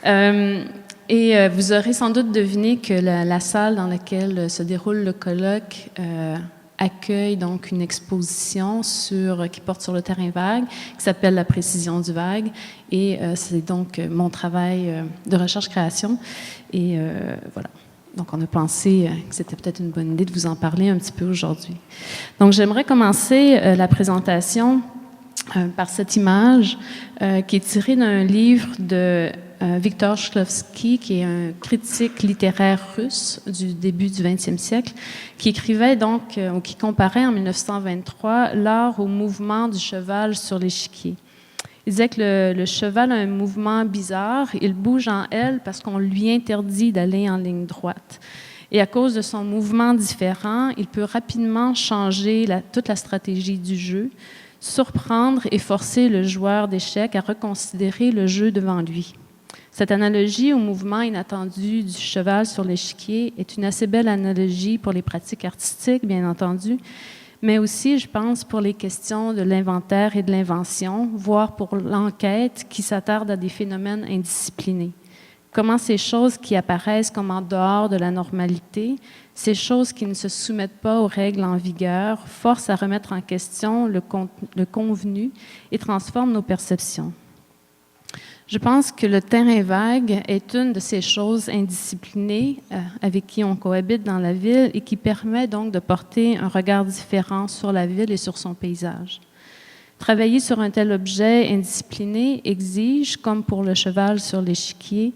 Vous aurez sans doute deviné que la salle dans laquelle se déroule le colloque accueille donc une exposition qui porte sur le terrain vague, qui s'appelle La précision du vague. Et c'est donc mon travail de recherche-création. Et voilà. Donc, on a pensé que c'était peut-être une bonne idée de vous en parler un petit peu aujourd'hui. Donc, j'aimerais commencer la présentation par cette image qui est tirée d'un livre de Viktor Shklovsky, qui est un critique littéraire russe du début du 20e siècle, qui écrivait donc, ou qui comparait en 1923 l'art au mouvement du cheval sur l'échiquier. Il disait que le cheval a un mouvement bizarre, il bouge en L parce qu'on lui interdit d'aller en ligne droite. Et à cause de son mouvement différent, il peut rapidement changer toute la stratégie du jeu, surprendre et forcer le joueur d'échecs à reconsidérer le jeu devant lui. Cette analogie au mouvement inattendu du cheval sur l'échiquier est une assez belle analogie pour les pratiques artistiques, bien entendu, mais aussi, je pense, pour les questions de l'inventaire et de l'invention, voire pour l'enquête qui s'attarde à des phénomènes indisciplinés. Comment ces choses qui apparaissent comme en dehors de la normalité, ces choses qui ne se soumettent pas aux règles en vigueur, forcent à remettre en question le convenu et transforment nos perceptions. Je pense que le terrain vague est une de ces choses indisciplinées avec qui on cohabite dans la ville et qui permet donc de porter un regard différent sur la ville et sur son paysage. Travailler sur un tel objet indiscipliné exige, comme pour le cheval sur l'échiquier,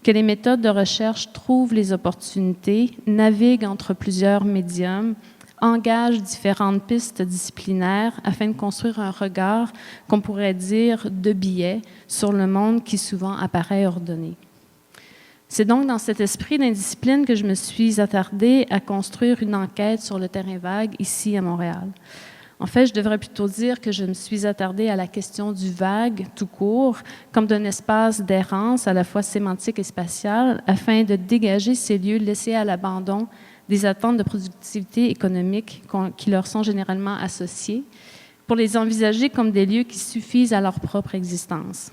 que les méthodes de recherche trouvent les opportunités, naviguent entre plusieurs médiums, engagent différentes pistes disciplinaires afin de construire un regard qu'on pourrait dire de biais sur le monde qui souvent apparaît ordonné. C'est donc dans cet esprit d'indiscipline que je me suis attardée à construire une enquête sur le terrain vague ici à Montréal. En fait, je devrais plutôt dire que je me suis attardée à la question du vague tout court, comme d'un espace d'errance à la fois sémantique et spatial, afin de dégager ces lieux laissés à l'abandon des attentes de productivité économique qui leur sont généralement associées, pour les envisager comme des lieux qui suffisent à leur propre existence.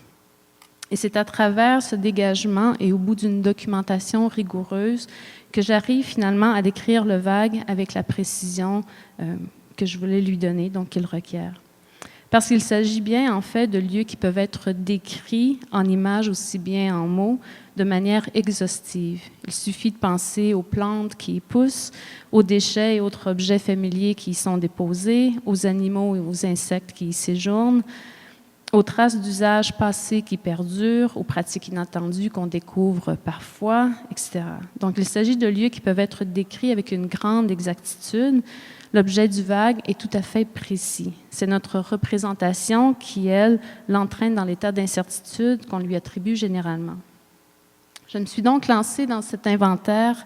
Et c'est à travers ce dégagement et au bout d'une documentation rigoureuse que j'arrive finalement à décrire le vague avec la précision que je voulais lui donner, donc qu'il requiert. Parce qu'il s'agit bien, en fait, de lieux qui peuvent être décrits en images aussi bien en mots, de manière exhaustive. Il suffit de penser aux plantes qui y poussent, aux déchets et autres objets familiers qui y sont déposés, aux animaux et aux insectes qui y séjournent, aux traces d'usage passés qui perdurent, aux pratiques inattendues qu'on découvre parfois, etc. Donc, il s'agit de lieux qui peuvent être décrits avec une grande exactitude. L'objet du vague est tout à fait précis. C'est notre représentation qui, elle, l'entraîne dans l'état d'incertitude qu'on lui attribue généralement. Je me suis donc lancée dans cet inventaire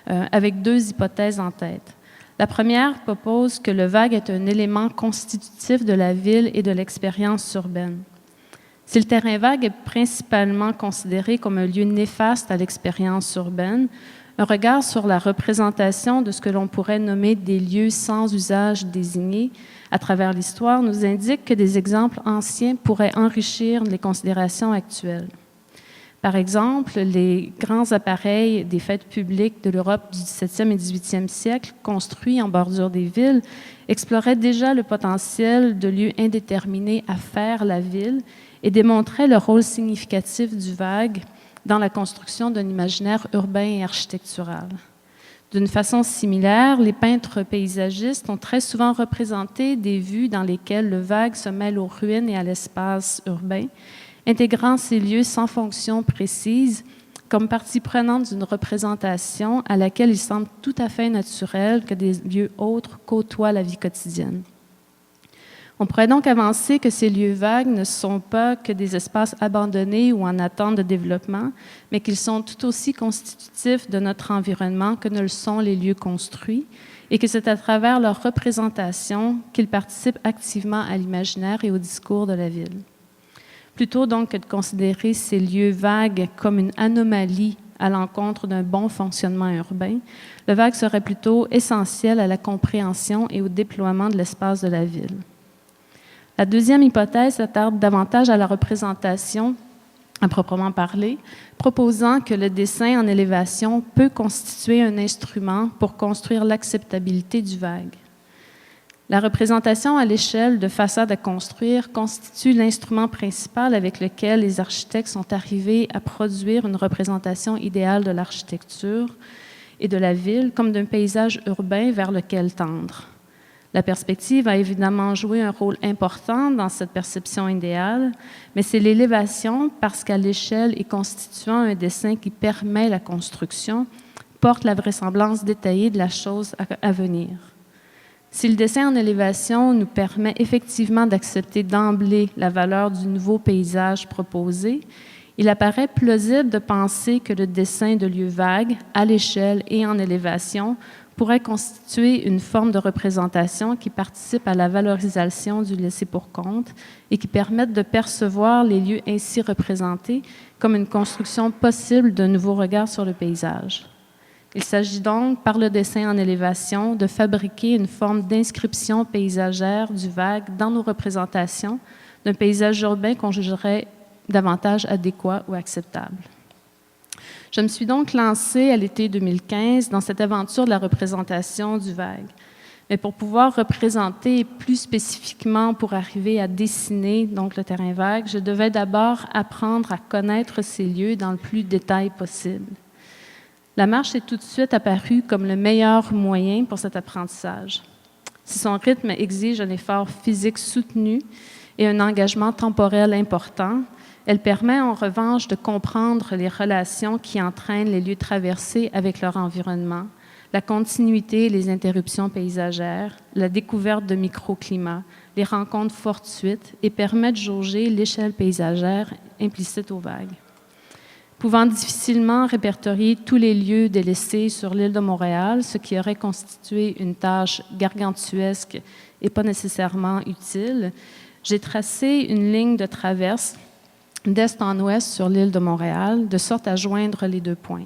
avec deux hypothèses en tête. La première propose que le vague est un élément constitutif de la ville et de l'expérience urbaine. Si le terrain vague est principalement considéré comme un lieu néfaste à l'expérience urbaine, un regard sur la représentation de ce que l'on pourrait nommer des lieux sans usage désigné à travers l'histoire nous indique que des exemples anciens pourraient enrichir les considérations actuelles. Par exemple, les grands appareils des fêtes publiques de l'Europe du 17e et 18e siècle, construits en bordure des villes, exploraient déjà le potentiel de lieux indéterminés à faire la ville et démontraient le rôle significatif du vague dans la construction d'un imaginaire urbain et architectural. D'une façon similaire, les peintres paysagistes ont très souvent représenté des vues dans lesquelles le vague se mêle aux ruines et à l'espace urbain, intégrant ces lieux sans fonction précise comme partie prenante d'une représentation à laquelle il semble tout à fait naturel que des lieux autres côtoient la vie quotidienne. On pourrait donc avancer que ces lieux vagues ne sont pas que des espaces abandonnés ou en attente de développement, mais qu'ils sont tout aussi constitutifs de notre environnement que ne le sont les lieux construits, et que c'est à travers leur représentation qu'ils participent activement à l'imaginaire et au discours de la ville. Plutôt donc que de considérer ces lieux vagues comme une anomalie à l'encontre d'un bon fonctionnement urbain, le vague serait plutôt essentiel à la compréhension et au déploiement de l'espace de la ville. La deuxième hypothèse s'attarde davantage à la représentation à proprement parler, proposant que le dessin en élévation peut constituer un instrument pour construire l'acceptabilité du vague. La représentation à l'échelle de façade à construire constitue l'instrument principal avec lequel les architectes sont arrivés à produire une représentation idéale de l'architecture et de la ville comme d'un paysage urbain vers lequel tendre. La perspective a évidemment joué un rôle important dans cette perception idéale, mais c'est l'élévation, parce qu'à l'échelle et constituant un dessin qui permet la construction, porte la vraisemblance détaillée de la chose à venir. Si le dessin en élévation nous permet effectivement d'accepter d'emblée la valeur du nouveau paysage proposé, il apparaît plausible de penser que le dessin de lieux vagues, à l'échelle et en élévation, pourrait constituer une forme de représentation qui participe à la valorisation du laissé-pour-compte et qui permette de percevoir les lieux ainsi représentés comme une construction possible d'un nouveau regard sur le paysage. Il s'agit donc, par le dessin en élévation, de fabriquer une forme d'inscription paysagère du vague dans nos représentations d'un paysage urbain qu'on jugerait davantage adéquat ou acceptable. Je me suis donc lancée à l'été 2015 dans cette aventure de la représentation du vague. Mais pour pouvoir représenter plus spécifiquement, pour arriver à dessiner donc le terrain vague, je devais d'abord apprendre à connaître ces lieux dans le plus de détail possible. La marche est tout de suite apparue comme le meilleur moyen pour cet apprentissage. Si son rythme exige un effort physique soutenu et un engagement temporel important, elle permet en revanche de comprendre les relations qui entraînent les lieux traversés avec leur environnement, la continuité et les interruptions paysagères, la découverte de microclimats, les rencontres fortuites et permet de jauger l'échelle paysagère implicite aux vagues. Pouvant difficilement répertorier tous les lieux délaissés sur l'île de Montréal, ce qui aurait constitué une tâche gargantuesque et pas nécessairement utile, j'ai tracé une ligne de traverse d'est en ouest sur l'île de Montréal, de sorte à joindre les deux points.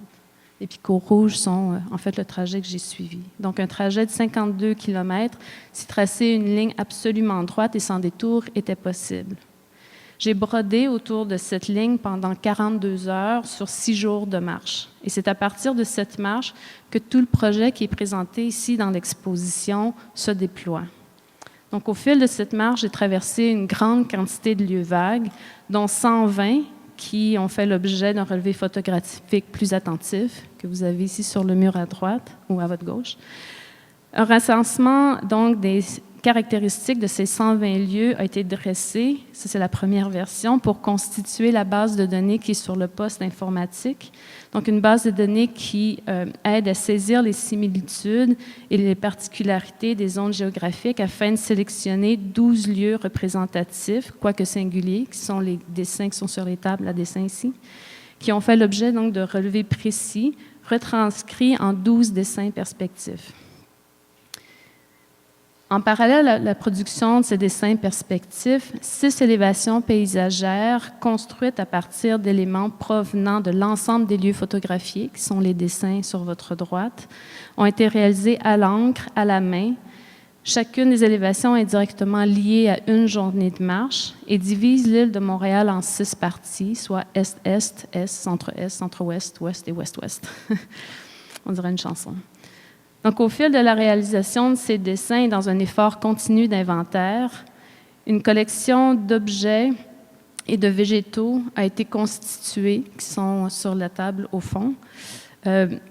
Les picots rouges sont en fait le trajet que j'ai suivi. Donc un trajet de 52 km, si tracer une ligne absolument droite et sans détour était possible. J'ai brodé autour de cette ligne pendant 42 heures sur 6 jours de marche. Et c'est à partir de cette marche que tout le projet qui est présenté ici dans l'exposition se déploie. Donc, au fil de cette marche, j'ai traversé une grande quantité de lieux vagues, dont 120 qui ont fait l'objet d'un relevé photographique plus attentif, que vous avez ici sur le mur à droite ou à votre gauche. Un recensement, donc, des caractéristiques de ces 120 lieux a été dressé, ça c'est la première version, pour constituer la base de données qui est sur le poste informatique. Donc une base de données qui aide à saisir les similitudes et les particularités des zones géographiques afin de sélectionner 12 lieux représentatifs, quoique singuliers, qui sont les dessins qui sont sur les tables à dessin ici, qui ont fait l'objet donc de relevés précis, retranscrits en 12 dessins perspectifs. En parallèle à la production de ces dessins perspectifs, 6 élévations paysagères construites à partir d'éléments provenant de l'ensemble des lieux photographiés, qui sont les dessins sur votre droite, ont été réalisées à l'encre, à la main. Chacune des élévations est directement liée à une journée de marche et divise l'île de Montréal en 6 parties, soit Est-Est, Est, Centre-Est, Centre-Ouest, Ouest et Ouest-Ouest. On dirait une chanson. Donc, au fil de la réalisation de ces dessins et dans un effort continu d'inventaire, une collection d'objets et de végétaux a été constituée, qui sont sur la table au fond,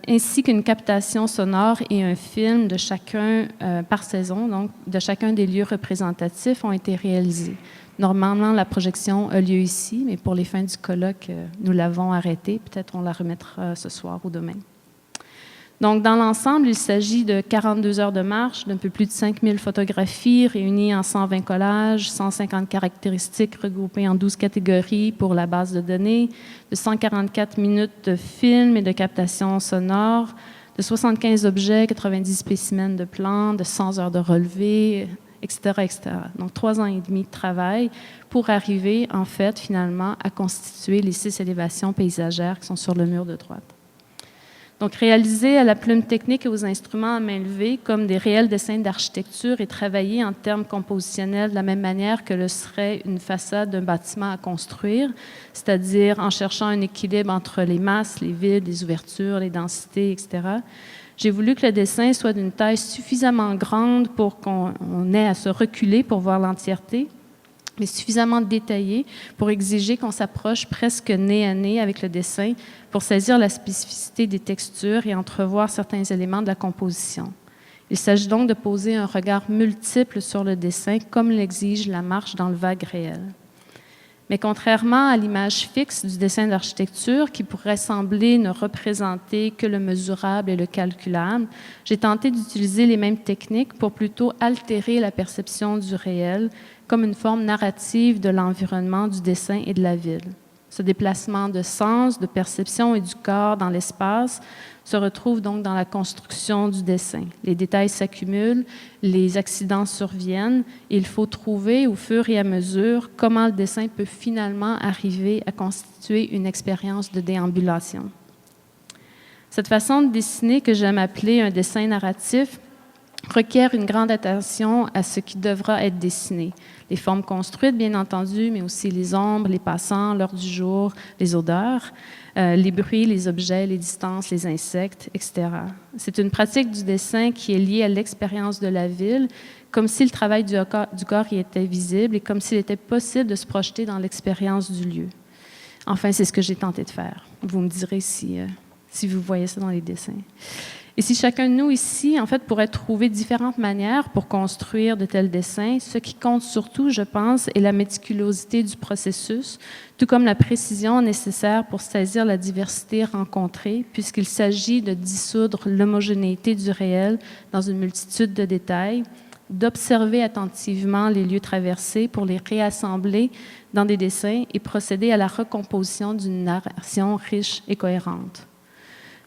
ainsi qu'une captation sonore et un film de chacun par saison, donc de chacun des lieux représentatifs ont été réalisés. Normalement, la projection a lieu ici, mais pour les fins du colloque, nous l'avons arrêtée. Peut-être on la remettra ce soir ou demain. Donc, dans l'ensemble, il s'agit de 42 heures de marche, d'un peu plus de 5000 photographies réunies en 120 collages, 150 caractéristiques regroupées en 12 catégories pour la base de données, de 144 minutes de film et de captation sonore, de 75 objets, 90 spécimens de plans, de 100 heures de relevé, etc., etc. Donc, 3 ans et demi de travail pour arriver, en fait, finalement, à constituer les 6 élévations paysagères qui sont sur le mur de droite. Donc, réaliser à la plume technique et aux instruments à main levée comme des réels dessins d'architecture et travailler en termes compositionnels de la même manière que le serait une façade d'un bâtiment à construire, c'est-à-dire en cherchant un équilibre entre les masses, les vides, les ouvertures, les densités, etc. J'ai voulu que le dessin soit d'une taille suffisamment grande pour qu'on ait à se reculer pour voir l'entièreté, mais suffisamment détaillé pour exiger qu'on s'approche presque nez à nez avec le dessin pour saisir la spécificité des textures et entrevoir certains éléments de la composition. Il s'agit donc de poser un regard multiple sur le dessin, comme l'exige la marche dans le vague réel. Mais contrairement à l'image fixe du dessin d'architecture, qui pourrait sembler ne représenter que le mesurable et le calculable, j'ai tenté d'utiliser les mêmes techniques pour plutôt altérer la perception du réel comme une forme narrative de l'environnement, du dessin et de la ville. Ce déplacement de sens, de perception et du corps dans l'espace se retrouve donc dans la construction du dessin. Les détails s'accumulent, les accidents surviennent, et il faut trouver au fur et à mesure comment le dessin peut finalement arriver à constituer une expérience de déambulation. Cette façon de dessiner, que j'aime appeler un dessin narratif, requiert une grande attention à ce qui devra être dessiné. Les formes construites, bien entendu, mais aussi les ombres, les passants, l'heure du jour, les odeurs, les bruits, les objets, les distances, les insectes, etc. C'est une pratique du dessin qui est liée à l'expérience de la ville, comme si le travail du corps y était visible et comme s'il était possible de se projeter dans l'expérience du lieu. Enfin, c'est ce que j'ai tenté de faire. Vous me direz si vous voyez ça dans les dessins. Et si chacun de nous ici, en fait, pourrait trouver différentes manières pour construire de tels dessins, ce qui compte surtout, je pense, est la méticulosité du processus, tout comme la précision nécessaire pour saisir la diversité rencontrée, puisqu'il s'agit de dissoudre l'homogénéité du réel dans une multitude de détails, d'observer attentivement les lieux traversés pour les réassembler dans des dessins et procéder à la recomposition d'une narration riche et cohérente.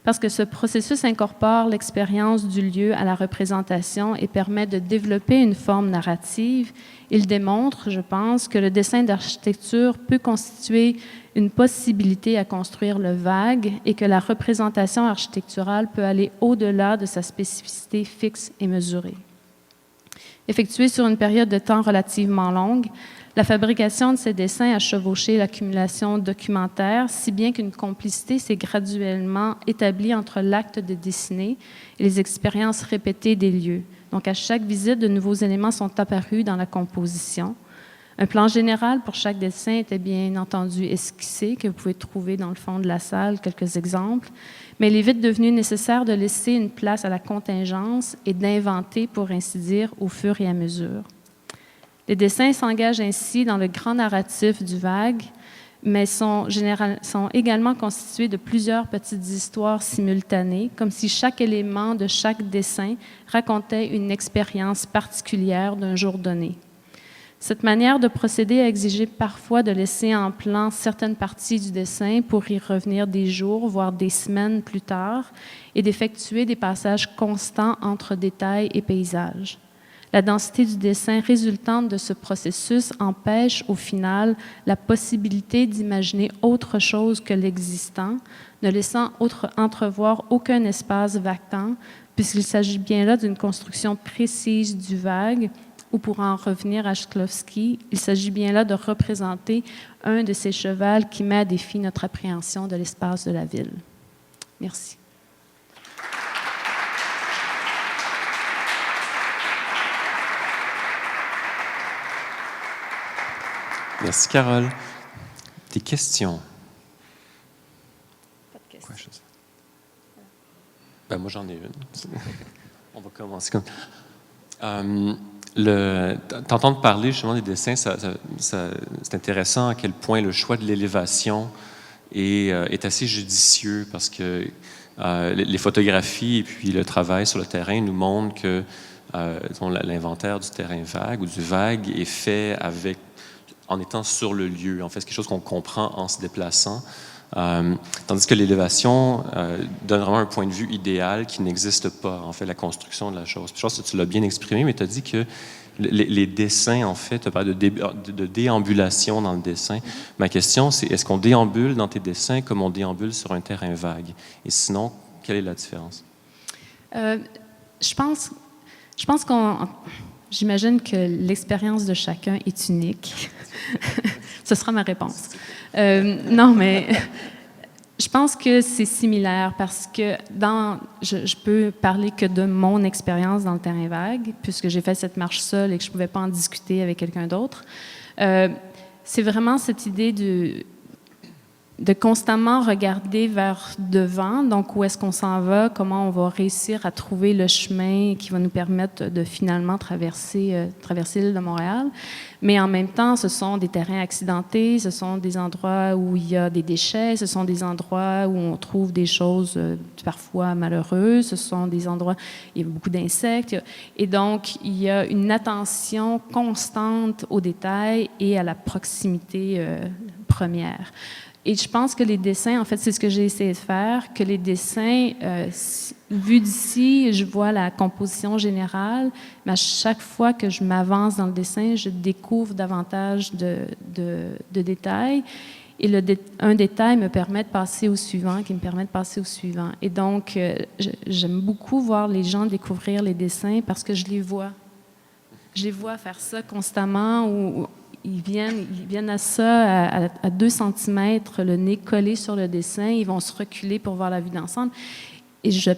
Parce que ce processus incorpore l'expérience du lieu à la représentation et permet de développer une forme narrative, il démontre, je pense, que le dessin d'architecture peut constituer une possibilité à construire le vague et que la représentation architecturale peut aller au-delà de sa spécificité fixe et mesurée. Effectuée sur une période de temps relativement longue, la fabrication de ces dessins a chevauché l'accumulation documentaire, si bien qu'une complicité s'est graduellement établie entre l'acte de dessiner et les expériences répétées des lieux. Donc, à chaque visite, de nouveaux éléments sont apparus dans la composition. Un plan général pour chaque dessin était bien entendu esquissé, que vous pouvez trouver dans le fond de la salle, quelques exemples, mais il est vite devenu nécessaire de laisser une place à la contingence et d'inventer, pour ainsi dire, au fur et à mesure. Les dessins s'engagent ainsi dans le grand narratif du vague, mais sont également constitués de plusieurs petites histoires simultanées, comme si chaque élément de chaque dessin racontait une expérience particulière d'un jour donné. Cette manière de procéder a exigé parfois de laisser en plan certaines parties du dessin pour y revenir des jours, voire des semaines plus tard, et d'effectuer des passages constants entre détails et paysages. La densité du dessin résultante de ce processus empêche, au final, la possibilité d'imaginer autre chose que l'existant, ne laissant entrevoir aucun espace vacant, puisqu'il s'agit bien là d'une construction précise du vague, ou pour en revenir à Shklovsky, il s'agit bien là de représenter un de ces chevals qui met à défi notre appréhension de l'espace de la ville. Merci. Merci, Carole. Des questions? Pas de questions. Quoi, moi, j'en ai une. On va commencer comme... T'entendre parler justement des dessins, c'est intéressant à quel point le choix de l'élévation est assez judicieux parce que les photographies et puis le travail sur le terrain nous montrent que l'inventaire du terrain vague ou du vague est fait en étant sur le lieu. En fait, c'est quelque chose qu'on comprend en se déplaçant. Tandis que l'élévation donne vraiment un point de vue idéal qui n'existe pas, en fait, la construction de la chose. Puis je pense que tu l'as bien exprimé, mais tu as dit que les dessins, en fait, tu as parlé de déambulation dans le dessin. Ma question, c'est est-ce qu'on déambule dans tes dessins comme on déambule sur un terrain vague? Et sinon, Quelle est la différence? Je pense j'imagine que l'expérience de chacun est unique. Ce sera ma réponse. Non, mais je pense que c'est similaire parce que je peux parler que de mon expérience dans le terrain vague, puisque j'ai fait cette marche seule et que je ne pouvais pas en discuter avec quelqu'un d'autre. C'est vraiment cette idée de constamment regarder vers devant, donc où est-ce qu'on s'en va, comment on va réussir à trouver le chemin qui va nous permettre de finalement traverser l'île de Montréal. Mais en même temps, ce sont des terrains accidentés, ce sont des endroits où il y a des déchets, ce sont des endroits où on trouve des choses parfois malheureuses, ce sont des endroits où il y a beaucoup d'insectes. Et donc, il y a une attention constante aux détails et à la proximité première. Et je pense que les dessins, en fait, c'est ce que j'ai essayé de faire, que les dessins, vus d'ici, je vois la composition générale, mais à chaque fois que je m'avance dans le dessin, je découvre davantage de détails. Et un détail me permet de passer au suivant, qui me permet de passer au suivant. Et donc, j'aime beaucoup voir les gens découvrir les dessins parce que je les vois. Je les vois faire ça constamment ou ils viennent à ça à 2 cm, le nez collé sur le dessin, ils vont se reculer pour voir la vue d'ensemble. Et je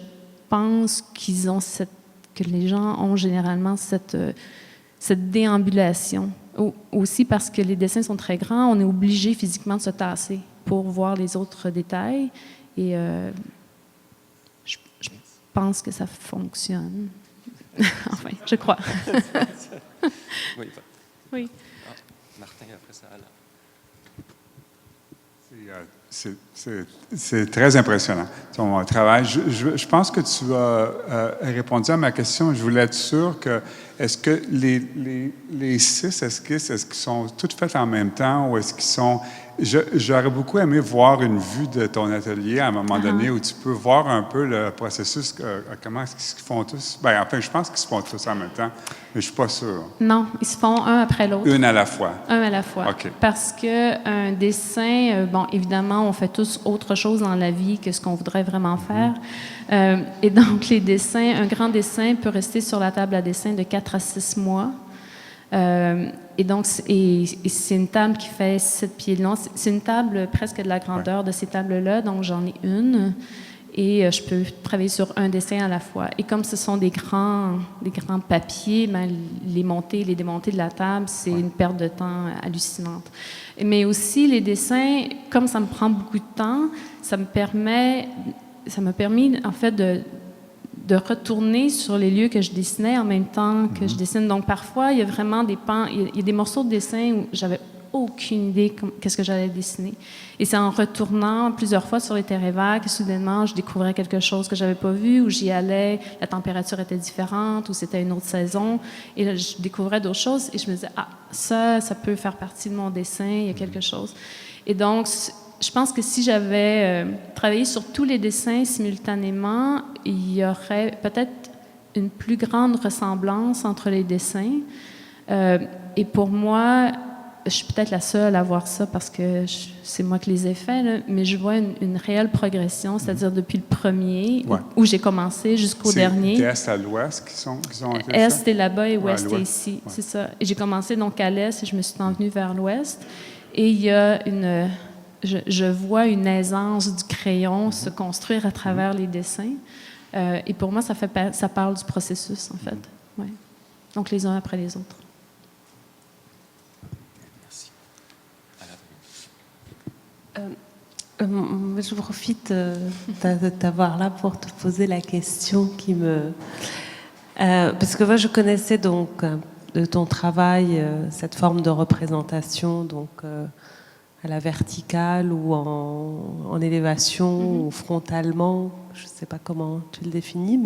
pense que les gens ont généralement cette déambulation. Aussi parce que les dessins sont très grands, on est obligé physiquement de se tasser pour voir les autres détails. Et je pense que ça fonctionne. Enfin, je crois. Oui. Oui. Martin, après ça, Alain. C'est très impressionnant, ton travail. Je pense que tu as répondu à ma question. Je voulais être sûr que, est-ce que les 6 esquisses, est-ce qu'ils sont toutes faites en même temps ou est-ce qu'ils sont... J'aurais beaucoup aimé voir une vue de ton atelier à un moment donné où tu peux voir un peu le processus, comment est-ce qu'ils se font tous. Bien, enfin, je pense qu'ils se font tous en même temps, mais je ne suis pas sûr. Non, ils se font un après l'autre. Une à la fois. Un à la fois. OK. Parce qu'un dessin, bon, évidemment, on fait tous autre chose dans la vie que ce qu'on voudrait vraiment faire. Et donc, les dessins, un grand dessin peut rester sur la table à dessin de 4 à 6 mois. Et donc, c'est une table qui fait 7 pieds de long. C'est une table presque de la grandeur de ces tables-là, donc j'en ai une. Et je peux travailler sur un dessin à la fois. Et comme ce sont des grands papiers, ben, les monter, les démonter de la table, c'est une perte de temps hallucinante. Mais aussi, les dessins, comme ça me prend beaucoup de temps, ça m'a permis, en fait, de retourner sur les lieux que je dessinais en même temps que je dessine. Donc, parfois, il y a vraiment il y a des morceaux de dessin où j'avais aucune idée qu'est-ce que j'allais dessiner. Et c'est en retournant plusieurs fois sur les terrains vagues que soudainement, je découvrais quelque chose que j'avais pas vu, où j'y allais, la température était différente, ou c'était une autre saison. Et là, je découvrais d'autres choses et je me disais, ah, ça peut faire partie de mon dessin, il y a quelque chose. Et donc, je pense que si j'avais travaillé sur tous les dessins simultanément, il y aurait peut-être une plus grande ressemblance entre les dessins. Et pour moi, je suis peut-être la seule à voir ça parce que c'est moi qui les ai faits, là, mais je vois une réelle progression, c'est-à-dire depuis le premier, où j'ai commencé, jusqu'au dernier. C'est d'est à l'ouest qui ont été Est est là-bas et ouest est ici, ouais. c'est ça. Et j'ai commencé donc à l'est et je me suis envenue vers l'ouest. Et il y a je vois une aisance du crayon se construire à travers les dessins. Et pour moi, ça parle du processus, en fait. Ouais. Donc, les uns après les autres. Je profite de t'avoir là pour te poser la question qui me... parce que moi, je connaissais donc de ton travail cette forme de représentation, donc à la verticale ou en élévation ou frontalement. Je ne sais pas comment tu le définis,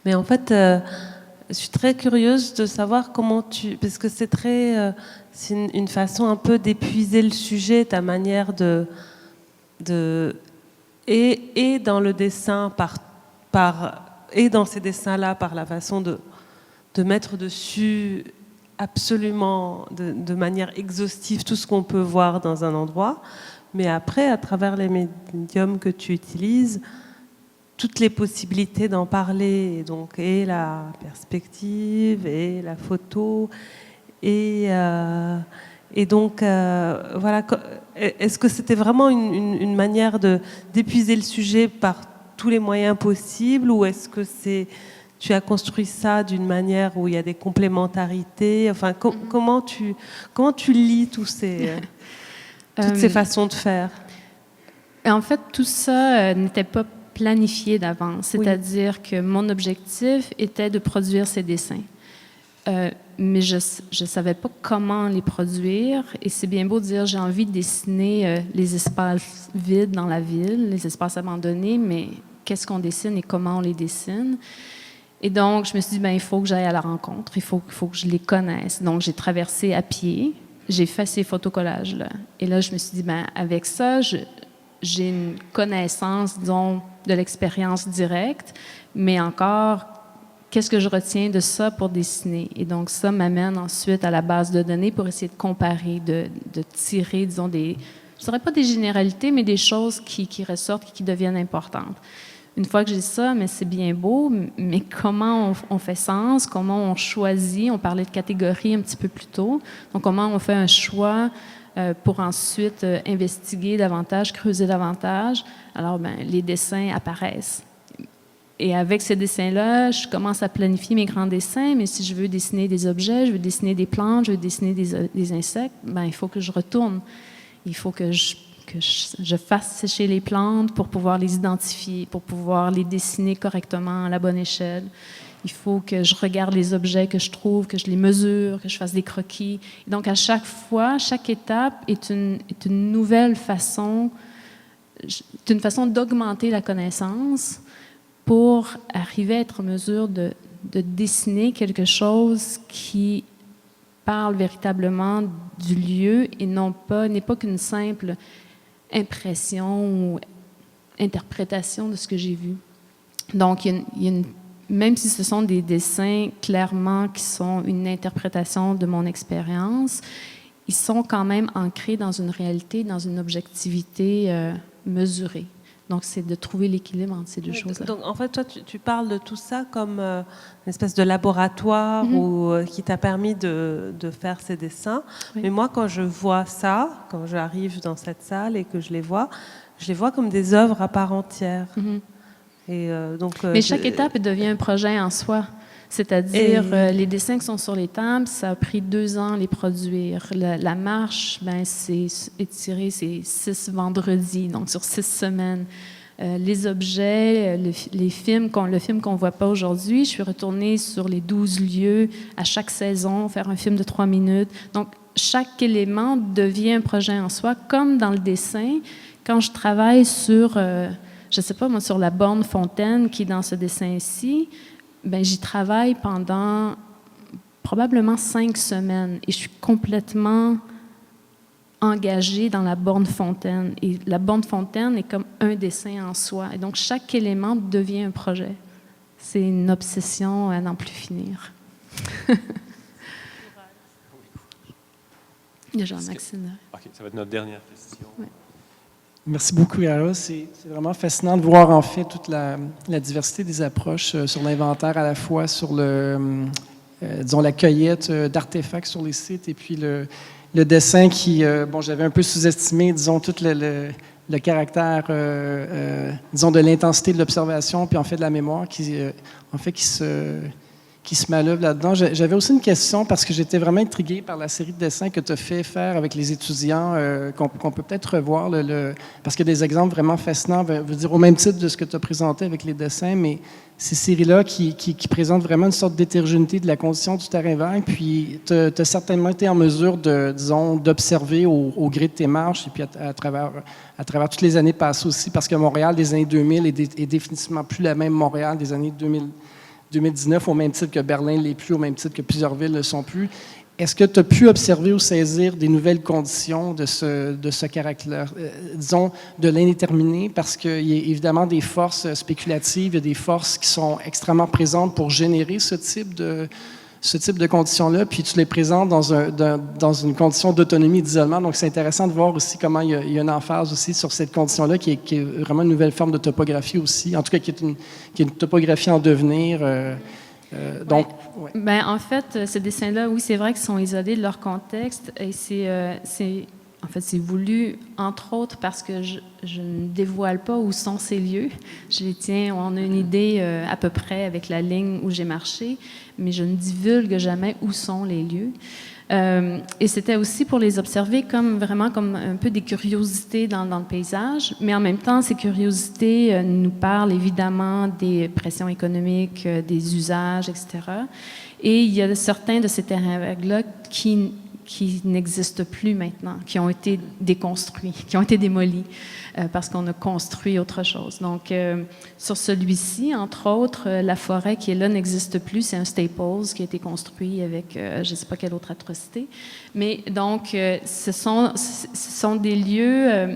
mais en fait, je suis très curieuse de savoir comment tu... Parce que c'est une façon un peu d'épuiser le sujet, ta manière et dans le dessin, et dans ces dessins-là, par la façon de mettre dessus absolument, de manière exhaustive, tout ce qu'on peut voir dans un endroit. Mais après, à travers les médiums que tu utilises, toutes les possibilités d'en parler, et donc et la perspective et la photo et donc voilà. Est-ce que c'était vraiment une manière d'épuiser le sujet par tous les moyens possibles, ou est-ce que tu as construit ça d'une manière où il y a des complémentarités? Enfin, comment tu lis toutes ces façons de faire? En fait, tout ça n'était pas planifié d'avance. C'est-à-dire que mon objectif était de produire ces dessins. Mais je ne savais pas comment les produire. Et c'est bien beau de dire j'ai envie de dessiner les espaces vides dans la ville, les espaces abandonnés, mais qu'est-ce qu'on dessine et comment on les dessine? Et donc, je me suis dit, il faut que j'aille à la rencontre, il faut que je les connaisse. Donc, j'ai traversé à pied, j'ai fait ces photocollages-là. Et là, je me suis dit, avec ça, j'ai une connaissance, disons, de l'expérience directe, mais encore, qu'est-ce que je retiens de ça pour dessiner? Et donc, ça m'amène ensuite à la base de données pour essayer de comparer, de tirer, disons, je ne dirais pas des généralités, mais des choses qui ressortent et qui deviennent importantes. Une fois que j'ai ça, mais c'est bien beau, mais comment on fait sens, comment on choisit, on parlait de catégories un petit peu plus tôt, donc comment on fait un choix pour ensuite investiguer davantage, creuser davantage. Alors, les dessins apparaissent. Et avec ces dessins-là, je commence à planifier mes grands dessins, mais si je veux dessiner des objets, je veux dessiner des plantes, je veux dessiner des insectes, il faut que je retourne. Il faut que je fasse sécher les plantes pour pouvoir les identifier, pour pouvoir les dessiner correctement à la bonne échelle. Il faut que je regarde les objets que je trouve, que je les mesure, que je fasse des croquis. Et donc, à chaque fois, chaque étape est une nouvelle façon, c'est une façon d'augmenter la connaissance pour arriver à être en mesure de dessiner quelque chose qui parle véritablement du lieu et n'est pas qu'une simple impression ou interprétation de ce que j'ai vu. Donc, même si ce sont des dessins clairement qui sont une interprétation de mon expérience, ils sont quand même ancrés dans une réalité, dans une objectivité mesurée. Donc, c'est de trouver l'équilibre entre ces deux choses-là. Donc, en fait, toi, tu parles de tout ça comme une espèce de laboratoire qui t'a permis de faire ces dessins. Oui. Mais moi, quand je vois ça, quand j'arrive dans cette salle et que je les vois comme des œuvres à part entière. Et mais chaque étape devient un projet en soi. C'est-à-dire, les dessins qui sont sur les tables, ça a pris 2 ans à les produire. La marche, c'est étiré, c'est 6 vendredis, donc sur 6 semaines. Les objets, le film qu'on ne voit pas aujourd'hui, je suis retournée sur les 12 lieux à chaque saison, faire un film de 3 minutes. Donc, chaque élément devient un projet en soi, comme dans le dessin. Quand je travaille sur, je ne sais pas moi, sur la borne fontaine qui est dans ce dessin-ci, j'y travaille pendant probablement 5 semaines et je suis complètement engagée dans la borne fontaine. Et la borne fontaine est comme un dessin en soi. Et donc, chaque élément devient un projet. C'est une obsession à n'en plus finir. Il y a Jean-Maxime. OK, ça va être notre dernière question. Oui. Merci beaucoup, Yara. C'est vraiment fascinant de voir en fait toute la diversité des approches sur l'inventaire, à la fois sur disons, la cueillette d'artefacts sur les sites et puis le dessin qui, j'avais un peu sous-estimé, disons, tout le caractère, disons, de l'intensité de l'observation puis en fait de la mémoire qui se manœuvre là-dedans. J'avais aussi une question parce que j'étais vraiment intrigué par la série de dessins que tu as fait faire avec les étudiants, qu'on peut peut-être revoir, parce qu'il y a des exemples vraiment fascinants, veux dire, au même titre de ce que tu as présenté avec les dessins, mais ces séries-là qui présentent vraiment une sorte d'hétérogénéité de la condition du terrain vague, puis tu as certainement été en mesure d'observer au gré de tes marches et puis à travers toutes les années passées aussi, parce que Montréal des années 2000 est définitivement plus la même Montréal des années 2019, au même titre que Berlin ne l'est plus, au même titre que plusieurs villes ne le sont plus. Est-ce que tu as pu observer ou saisir des nouvelles conditions de ce caractère, disons, de l'indéterminé, parce qu'il y a évidemment des forces spéculatives, il y a des forces qui sont extrêmement présentes pour générer ce type ce type de conditions-là, puis tu les présentes dans une condition d'autonomie, d'isolement. Donc, c'est intéressant de voir aussi comment il y a une emphase aussi sur cette condition-là, qui est vraiment une nouvelle forme de topographie aussi, en tout cas qui est une topographie en devenir. Donc, ouais. Ben, en fait, ces dessins-là, oui, c'est vrai qu'ils sont isolés de leur contexte, et en fait, c'est voulu, entre autres, parce que je ne dévoile pas où sont ces lieux. Je les tiens, on a une idée à peu près avec la ligne où j'ai marché, mais je ne divulgue jamais où sont les lieux. Et c'était aussi pour les observer vraiment comme un peu des curiosités dans le paysage, mais en même temps, ces curiosités nous parlent évidemment des pressions économiques, des usages, etc. Et il y a certains de ces terrains vagues-là qui n'existent plus maintenant, qui ont été déconstruits, qui ont été démolis parce qu'on a construit autre chose. Donc, sur celui-ci, entre autres, la forêt qui est là n'existe plus. C'est un Staples qui a été construit avec je ne sais pas quelle autre atrocité. Mais donc, ce sont des lieux...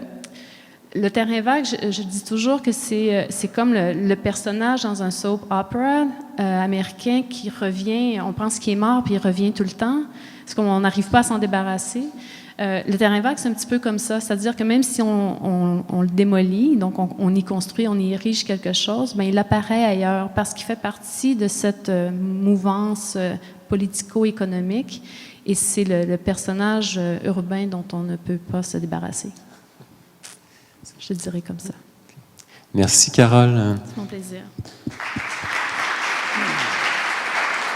le terrain vague, je dis toujours que c'est comme le personnage dans un soap opera américain qui revient, on pense qu'il est mort, puis il revient tout le temps, parce qu'on n'arrive pas à s'en débarrasser. Le terrain vague, c'est un petit peu comme ça, c'est-à-dire que même si on le démolit, donc on y construit, on y érige quelque chose, bien, il apparaît ailleurs, parce qu'il fait partie de cette mouvance politico-économique, et c'est le personnage urbain dont on ne peut pas se débarrasser. Je dirais comme ça. Merci, Carole. C'est mon plaisir.